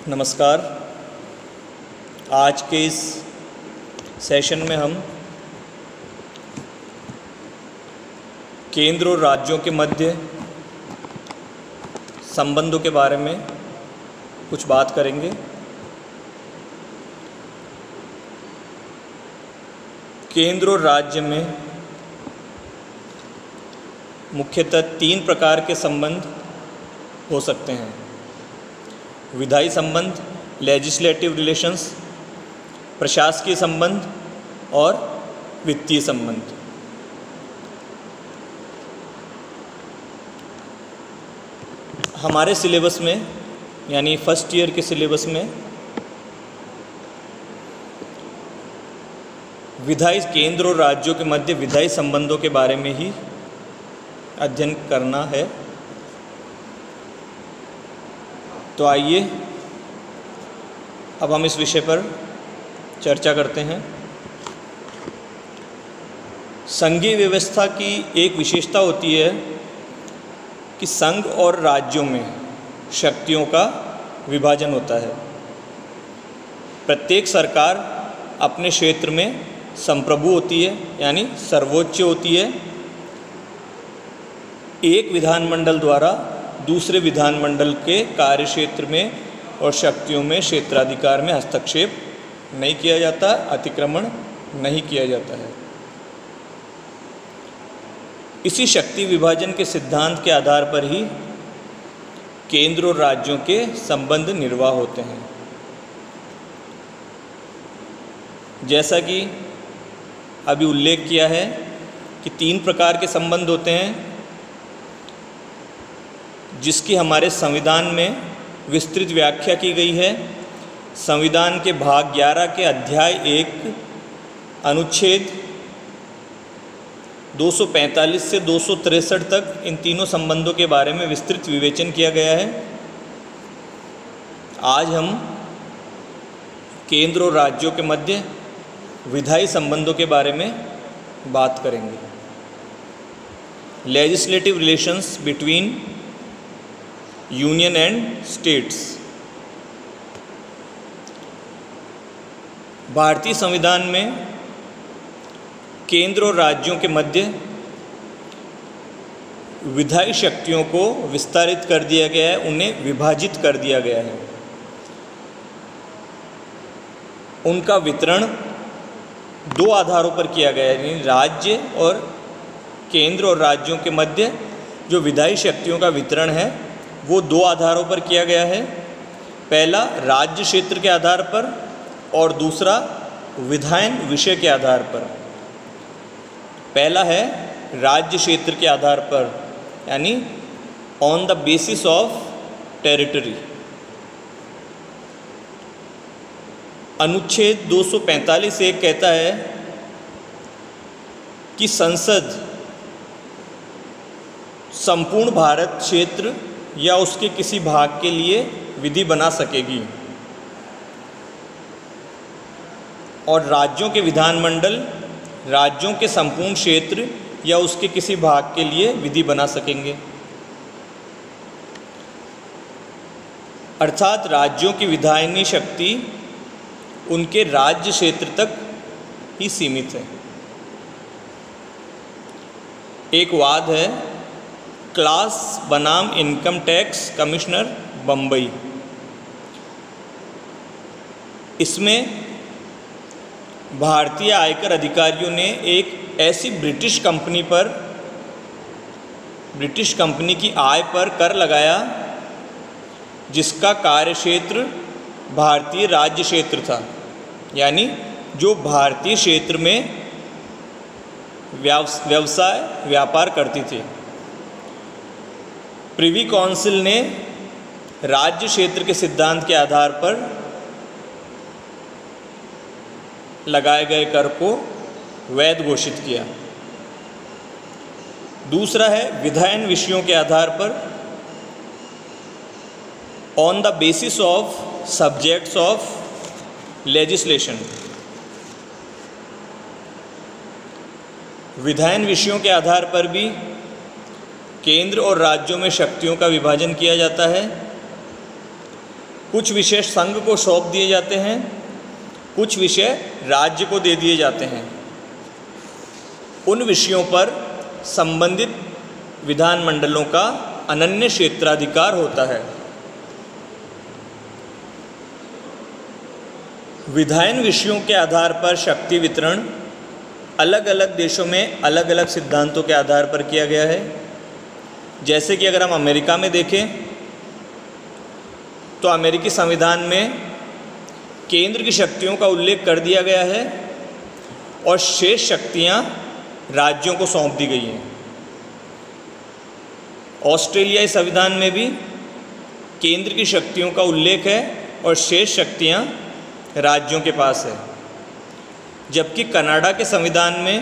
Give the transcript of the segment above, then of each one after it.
नमस्कार। आज के इस सेशन में हम केंद्र और राज्यों के मध्य संबंधों के बारे में कुछ बात करेंगे। केंद्र और राज्य में मुख्यतः 3 प्रकार के संबंध हो सकते हैं: विधायी संबंध, लेजिस्लेटिव रिलेशंस, प्रशासकीय संबंध और वित्तीय संबंध। हमारे सिलेबस में यानी फर्स्ट ईयर के सिलेबस में विधायी केंद्र और राज्यों के मध्य विधायी संबंधों के बारे में ही अध्ययन करना है। तो आइए अब हम इस विषय पर चर्चा करते हैं। संघीय व्यवस्था की एक विशेषता होती है कि संघ और राज्यों में शक्तियों का विभाजन होता है। प्रत्येक सरकार अपने क्षेत्र में संप्रभु होती है, यानी सर्वोच्च होती है। एक विधानमंडल द्वारा दूसरे विधानमंडल के कार्यक्षेत्र में और शक्तियों में क्षेत्राधिकार में हस्तक्षेप नहीं किया जाता, अतिक्रमण नहीं किया जाता है। इसी शक्ति विभाजन के सिद्धांत के आधार पर ही केंद्र और राज्यों के संबंध निर्वाह होते हैं। जैसा कि अभी उल्लेख किया है कि 3 प्रकार के संबंध होते हैं, जिसकी हमारे संविधान में विस्तृत व्याख्या की गई है। संविधान के भाग 11 के अध्याय 1 अनुच्छेद 245 से 263 तक इन तीनों संबंधों के बारे में विस्तृत विवेचन किया गया है। आज हम केंद्र और राज्यों के मध्य विधायी संबंधों के बारे में बात करेंगे। Legislative relations between union and states. भारतीय संविधान में केंद्र और राज्यों के मध्य विधायी शक्तियों को विस्तारित कर दिया गया है, उन्हें विभाजित कर दिया गया है। उनका वितरण 2 आधारों पर किया गया है, यानी राज्य और केंद्र और राज्यों के मध्य जो विधायी शक्तियों का वितरण है वो 2 आधारों पर किया गया है। पहला राज्य क्षेत्र के आधार पर और दूसरा विधायन विषय के आधार पर। पहला है राज्य क्षेत्र के आधार पर, यानी on the basis of territory. अनुच्छेद 245 एक कहता है कि संसद संपूर्ण भारत क्षेत्र या उसके किसी भाग के लिए विधि बना सकेगी और राज्यों के विधानमंडल राज्यों के संपूर्ण क्षेत्र या उसके किसी भाग के लिए विधि बना सकेंगे। अर्थात राज्यों की विधायनी शक्ति उनके राज्य क्षेत्र तक ही सीमित है। एक वाद है क्लास बनाम इनकम टैक्स कमिश्नर बम्बई। इसमें भारतीय आयकर अधिकारियों ने एक ऐसी ब्रिटिश कंपनी की आय पर कर लगाया जिसका कार्यक्षेत्र भारतीय राज्य क्षेत्र था, यानी जो भारतीय क्षेत्र में व्यापार करती थी। प्रिवी काउंसिल ने राज्य क्षेत्र के सिद्धांत के आधार पर लगाए गए कर को वैध घोषित किया। दूसरा है विधायन विषयों के आधार पर, on the basis of subjects of legislation. विधायन विषयों के आधार पर भी केंद्र और राज्यों में शक्तियों का विभाजन किया जाता है। कुछ विषय संघ को सौंप दिए जाते हैं, कुछ विषय राज्य को दे दिए जाते हैं। उन विषयों पर संबंधित विधानमंडलों का अनन्य क्षेत्राधिकार होता है। विधायन विषयों के आधार पर शक्ति वितरण अलग अलग देशों में अलग अलग सिद्धांतों के आधार पर किया गया है। जैसे कि अगर हम अमेरिका में देखें तो अमेरिकी संविधान में केंद्र की शक्तियों का उल्लेख कर दिया गया है और शेष शक्तियां राज्यों को सौंप दी गई हैं। ऑस्ट्रेलियाई संविधान में भी केंद्र की शक्तियों का उल्लेख है और शेष शक्तियां राज्यों के पास है। जबकि कनाडा के संविधान में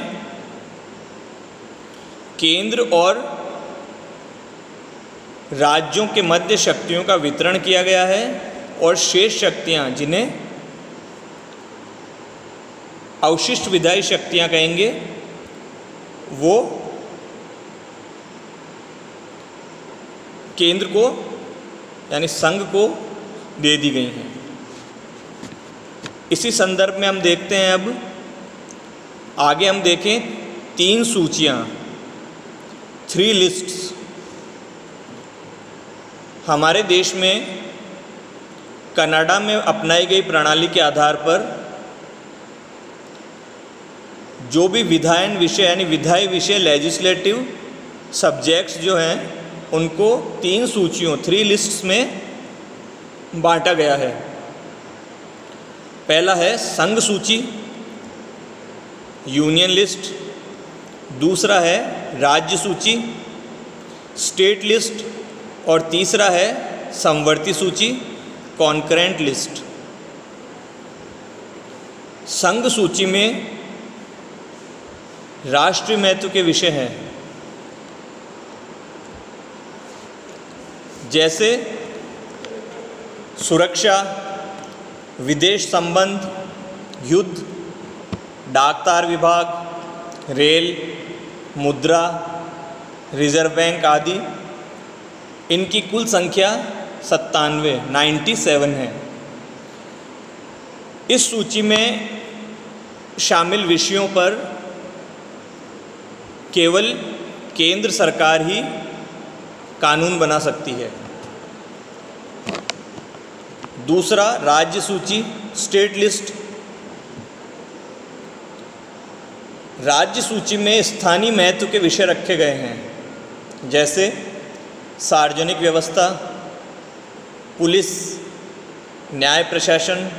केंद्र और राज्यों के मध्य शक्तियों का वितरण किया गया है और शेष शक्तियां, जिन्हें अवशिष्ट विधायी शक्तियां कहेंगे, वो केंद्र को यानी संघ को दे दी गई हैं। इसी संदर्भ में हम देखते हैं, अब आगे हम देखें 3 सूचियां, 3 लिस्ट्स। हमारे देश में कनाडा में अपनाई गई प्रणाली के आधार पर जो भी विधायन विषय यानी विधायी विषय लेजिस्लेटिव सब्जेक्ट्स जो हैं उनको 3 सूचियों 3 लिस्ट्स में बांटा गया है। पहला है संघ सूची यूनियन लिस्ट, दूसरा है राज्य सूची स्टेट लिस्ट और तीसरा है समवर्ती सूची कॉन्करेंट लिस्ट। संघ सूची में राष्ट्रीय महत्व के विषय हैं, जैसे सुरक्षा, विदेश संबंध, युद्ध, डाकतार विभाग, रेल, मुद्रा, रिजर्व बैंक आदि। इनकी कुल संख्या 97 है। इस सूची में शामिल विषयों पर केवल केंद्र सरकार ही कानून बना सकती है। दूसरा राज्य सूची स्टेट लिस्ट। राज्य सूची में स्थानीय महत्व के विषय रखे गए हैं, जैसे सार्वजनिक व्यवस्था, पुलिस, न्याय प्रशासन,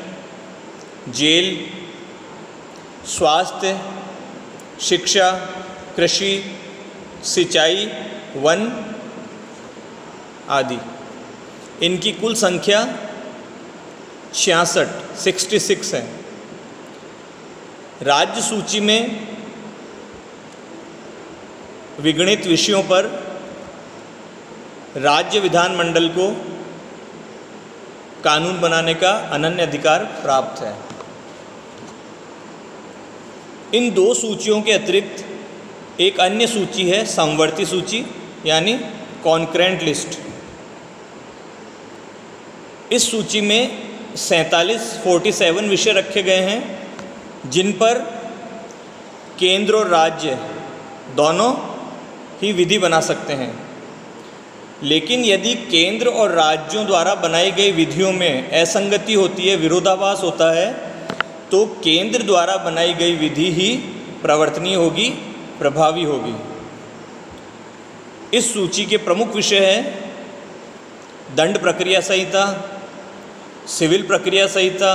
जेल, स्वास्थ्य, शिक्षा, कृषि, सिंचाई, वन आदि। इनकी कुल संख्या 66 है। राज्य सूची में विगणित विषयों पर राज्य विधानमंडल को कानून बनाने का अनन्य अधिकार प्राप्त है। इन 2 सूचियों के अतिरिक्त एक अन्य सूची है समवर्ती सूची यानी कॉन्करेंट लिस्ट। इस सूची में 47 विषय रखे गए हैं, जिन पर केंद्र और राज्य दोनों ही विधि बना सकते हैं। लेकिन यदि केंद्र और राज्यों द्वारा बनाई गई विधियों में असंगति होती है, विरोधाभास होता है, तो केंद्र द्वारा बनाई गई विधि ही प्रवर्तनीय होगी, प्रभावी होगी। इस सूची के प्रमुख विषय हैं दंड प्रक्रिया संहिता, सिविल प्रक्रिया संहिता,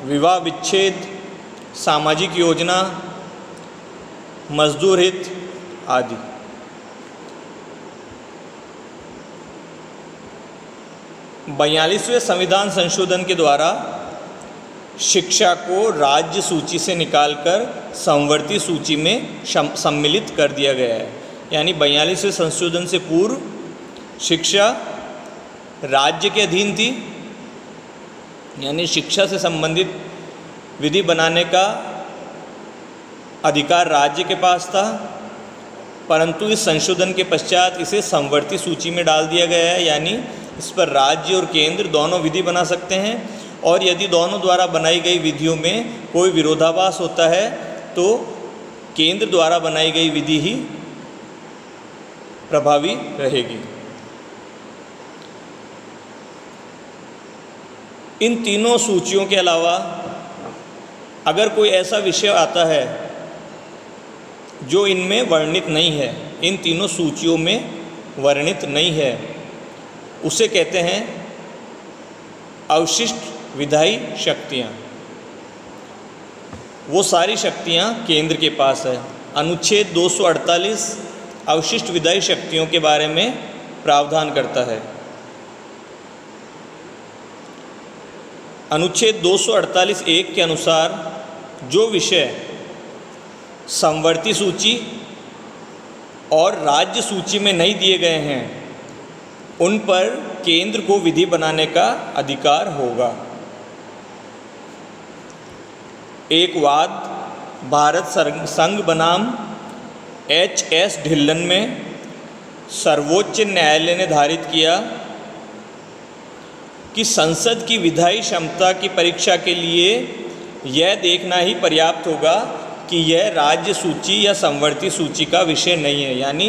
विवाह विच्छेद, सामाजिक योजना, मजदूर हित आदि। बयालीसवें संविधान संशोधन के द्वारा शिक्षा को राज्य सूची से निकालकर समवर्ती सूची में सम्मिलित कर दिया गया है। यानी 42वें संशोधन से पूर्व शिक्षा राज्य के अधीन थी, यानी शिक्षा से संबंधित विधि बनाने का अधिकार राज्य के पास था। परंतु इस संशोधन के पश्चात इसे समवर्ती सूची में डाल दिया गया है, यानी इस पर राज्य और केंद्र दोनों विधि बना सकते हैं, और यदि दोनों द्वारा बनाई गई विधियों में कोई विरोधाभास होता है तो केंद्र द्वारा बनाई गई विधि ही प्रभावी रहेगी। इन तीनों सूचियों के अलावा अगर कोई ऐसा विषय आता है जो इनमें वर्णित नहीं है, इन तीनों सूचियों में वर्णित नहीं है, उसे कहते हैं अवशिष्ट विधायी शक्तियाँ। वो सारी शक्तियाँ केंद्र के पास है। अनुच्छेद 248 अवशिष्ट विधायी शक्तियों के बारे में प्रावधान करता है। अनुच्छेद 248(1) के अनुसार जो विषय समवर्ती सूची और राज्य सूची में नहीं दिए गए हैं उन पर केंद्र को विधि बनाने का अधिकार होगा। एक वाद भारत संघ बनाम H.S. ढिल्लन में सर्वोच्च न्यायालय ने धारित किया कि संसद की विधायी क्षमता की परीक्षा के लिए यह देखना ही पर्याप्त होगा कि यह राज्य सूची या समवर्ती सूची का विषय नहीं है, यानी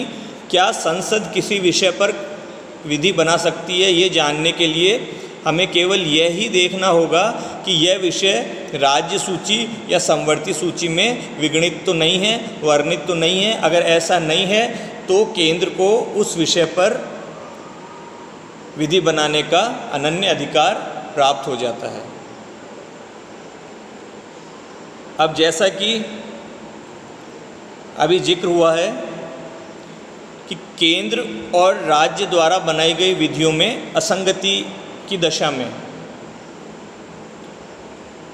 क्या संसद किसी विषय पर विधि बना सकती है, ये जानने के लिए हमें केवल यह ही देखना होगा कि यह विषय राज्य सूची या समवर्ती सूची में विगणित तो नहीं है, वर्णित तो नहीं है। अगर ऐसा नहीं है तो केंद्र को उस विषय पर विधि बनाने का अनन्य अधिकार प्राप्त हो जाता है। अब जैसा कि अभी जिक्र हुआ है कि केंद्र और राज्य द्वारा बनाई गई विधियों में असंगति की दशा में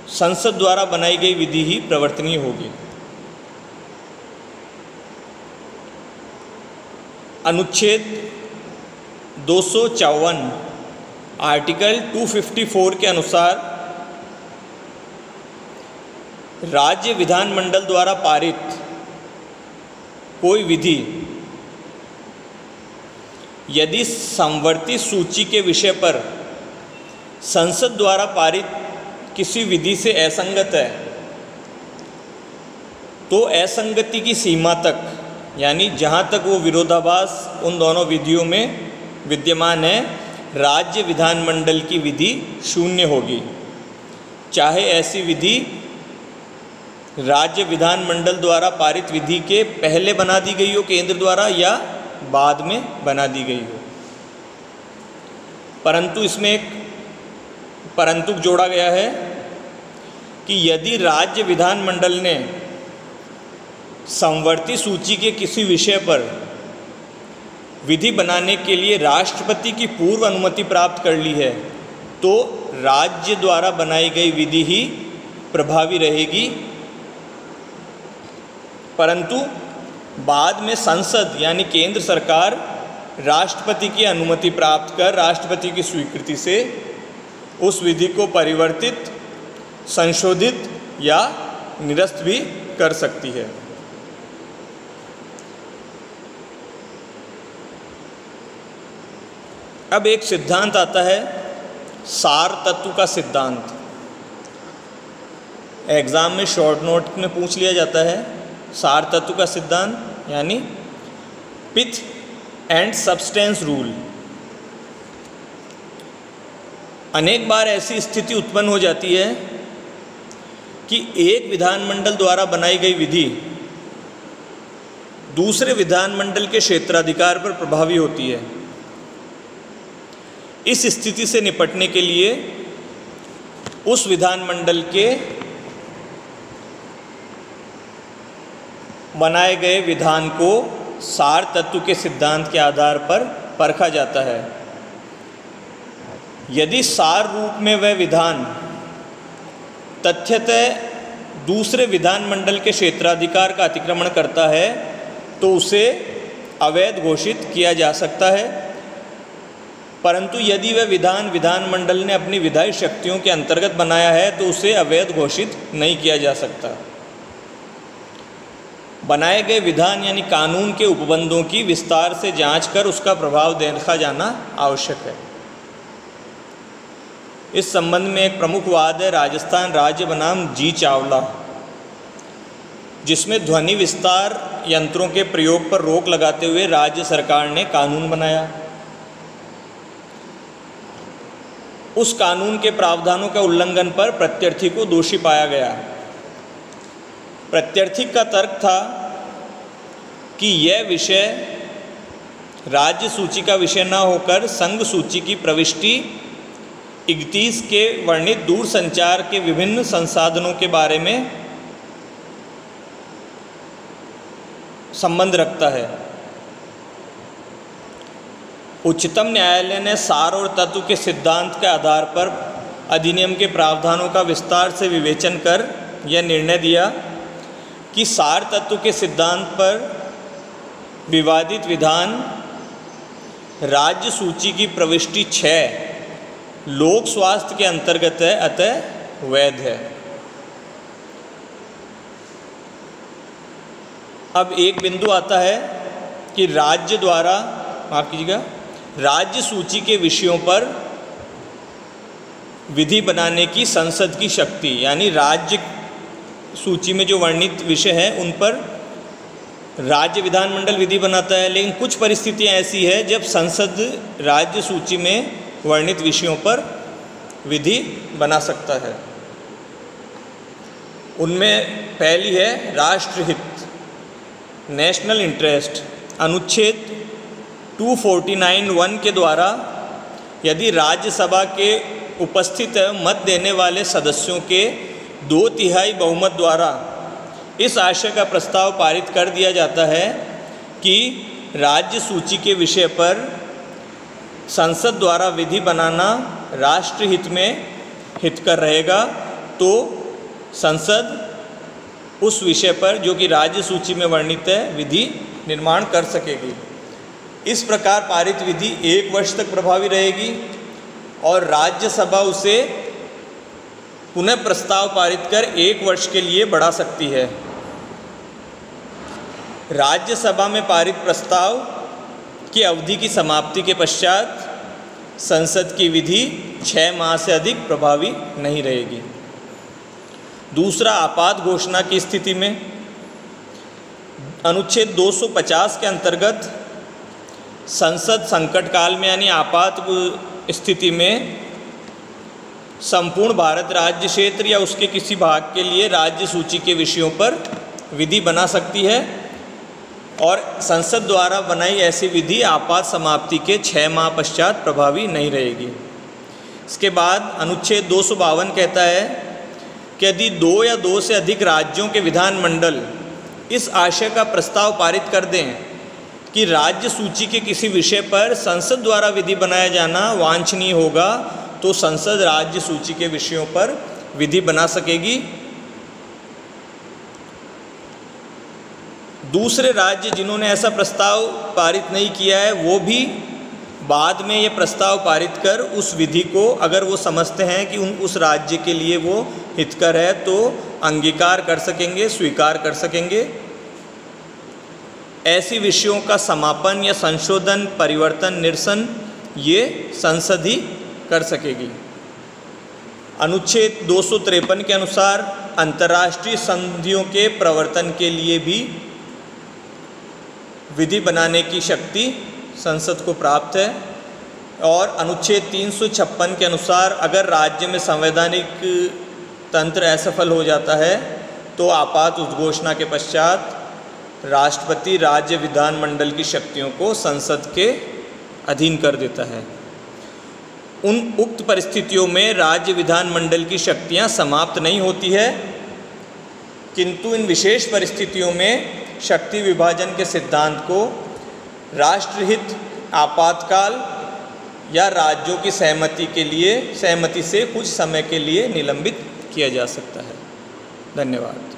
संसद द्वारा बनाई गई विधि ही प्रवर्तनीय होगी। अनुच्छेद 254 आर्टिकल 254 के अनुसार राज्य विधानमंडल द्वारा पारित कोई विधि यदि समवर्ती सूची के विषय पर संसद द्वारा पारित किसी विधि से असंगत है तो असंगति की सीमा तक, यानी जहाँ तक वो विरोधाभास उन दोनों विधियों में विद्यमान है, राज्य विधानमंडल की विधि शून्य होगी, चाहे ऐसी विधि राज्य विधानमंडल द्वारा पारित विधि के पहले बना दी गई हो केंद्र द्वारा या बाद में बना दी गई हो। परंतु इसमें एक परंतु जोड़ा गया है कि यदि राज्य विधानमंडल ने समवर्ती सूची के किसी विषय पर विधि बनाने के लिए राष्ट्रपति की पूर्व अनुमति प्राप्त कर ली है तो राज्य द्वारा बनाई गई विधि ही प्रभावी रहेगी, परंतु बाद में संसद यानी केंद्र सरकार राष्ट्रपति की अनुमति प्राप्त कर राष्ट्रपति की स्वीकृति से उस विधि को परिवर्तित, संशोधित या निरस्त भी कर सकती है। अब एक सिद्धांत आता है सार तत्व का सिद्धांत। एग्ज़ाम में शॉर्ट नोट में पूछ लिया जाता है सार तत्व का सिद्धांत, यानी पिथ एंड सब्सटेंस रूल। अनेक बार ऐसी स्थिति उत्पन्न हो जाती है कि एक विधानमंडल द्वारा बनाई गई विधि दूसरे विधानमंडल के क्षेत्राधिकार पर प्रभावी होती है। इस स्थिति से निपटने के लिए उस विधानमंडल के बनाए गए विधान को सार तत्व के सिद्धांत के आधार पर परखा जाता है। यदि सार रूप में वह विधान तथ्यतः दूसरे विधानमंडल के क्षेत्राधिकार का अतिक्रमण करता है तो उसे अवैध घोषित किया जा सकता है, परंतु यदि वह विधान विधानमंडल ने अपनी विधायी शक्तियों के अंतर्गत बनाया है तो उसे अवैध घोषित नहीं किया जा सकता। बनाए गए विधान यानी कानून के उपबंधों की विस्तार से जांच कर उसका प्रभाव देखा जाना आवश्यक है। इस संबंध में एक प्रमुख वाद है राजस्थान राज्य बनाम जी चावला, जिसमें ध्वनि विस्तार यंत्रों के प्रयोग पर रोक लगाते हुए राज्य सरकार ने कानून बनाया। उस कानून के प्रावधानों का उल्लंघन पर प्रत्यर्थी को दोषी पाया गया। प्रत्यर्थी का तर्क था कि यह विषय राज्य सूची का विषय न होकर संघ सूची की प्रविष्टि 31 के वर्णित दूरसंचार के विभिन्न संसाधनों के बारे में संबंध रखता है। उच्चतम न्यायालय ने सार और तत्व के सिद्धांत के आधार पर अधिनियम के प्रावधानों का विस्तार से विवेचन कर यह निर्णय दिया कि सार तत्व के सिद्धांत पर विवादित विधान राज्य सूची की प्रविष्टि 6 लोक स्वास्थ्य के अंतर्गत है, अतः वैध है। अब एक बिंदु आता है कि राज्य द्वारा, माफ कीजिएगा, राज्य सूची के विषयों पर विधि बनाने की संसद की शक्ति, यानी राज्य सूची में जो वर्णित विषय हैं उन पर राज्य विधानमंडल विधि बनाता है। लेकिन कुछ परिस्थितियां ऐसी है जब संसद राज्य सूची में वर्णित विषयों पर विधि बना सकता है। उनमें पहली है राष्ट्रहित, नेशनल इंटरेस्ट। अनुच्छेद 249(1) के द्वारा यदि राज्यसभा के उपस्थित मत देने वाले सदस्यों के 2/3 बहुमत द्वारा इस आशय का प्रस्ताव पारित कर दिया जाता है कि राज्य सूची के विषय पर संसद द्वारा विधि बनाना राष्ट्रहित में हितकर रहेगा, तो संसद उस विषय पर जो कि राज्य सूची में वर्णित है विधि निर्माण कर सकेगी। इस प्रकार पारित विधि 1 वर्ष तक प्रभावी रहेगी और राज्यसभा उसे पुनः प्रस्ताव पारित कर 1 वर्ष के लिए बढ़ा सकती है। राज्यसभा में पारित प्रस्ताव की अवधि की समाप्ति के पश्चात संसद की विधि 6 माह से अधिक प्रभावी नहीं रहेगी। दूसरा, आपात घोषणा की स्थिति में अनुच्छेद 250 के अंतर्गत संसद संकट काल में यानी आपात स्थिति में संपूर्ण भारत राज्य क्षेत्र या उसके किसी भाग के लिए राज्य सूची के विषयों पर विधि बना सकती है और संसद द्वारा बनाई ऐसी विधि आपात समाप्ति के 6 माह पश्चात प्रभावी नहीं रहेगी। इसके बाद अनुच्छेद 252 कहता है कि यदि 2 या 2 से अधिक राज्यों के विधानमंडल इस आशय का प्रस्ताव पारित कर दें कि राज्य सूची के किसी विषय पर संसद द्वारा विधि बनाया जाना वांछनीय होगा, तो संसद राज्य सूची के विषयों पर विधि बना सकेगी। दूसरे राज्य जिन्होंने ऐसा प्रस्ताव पारित नहीं किया है वो भी बाद में ये प्रस्ताव पारित कर उस विधि को, अगर वो समझते हैं कि उस राज्य के लिए वो हितकर है, तो अंगीकार कर सकेंगे, स्वीकार कर सकेंगे। ऐसी विषयों का समापन या संशोधन, परिवर्तन, निरसन ये संसद ही कर सकेगी। अनुच्छेद 253 के अनुसार अंतर्राष्ट्रीय संधियों के प्रवर्तन के लिए भी विधि बनाने की शक्ति संसद को प्राप्त है। और अनुच्छेद 356 के अनुसार अगर राज्य में संवैधानिक तंत्र असफल हो जाता है तो आपात उद्घोषणा के पश्चात राष्ट्रपति राज्य विधानमंडल की शक्तियों को संसद के अधीन कर देता है। उन उक्त परिस्थितियों में राज्य विधानमंडल की शक्तियां समाप्त नहीं होती है, किंतु इन विशेष परिस्थितियों में शक्ति विभाजन के सिद्धांत को राष्ट्रहित, आपातकाल या राज्यों की सहमति से कुछ समय के लिए निलंबित किया जा सकता है। धन्यवाद।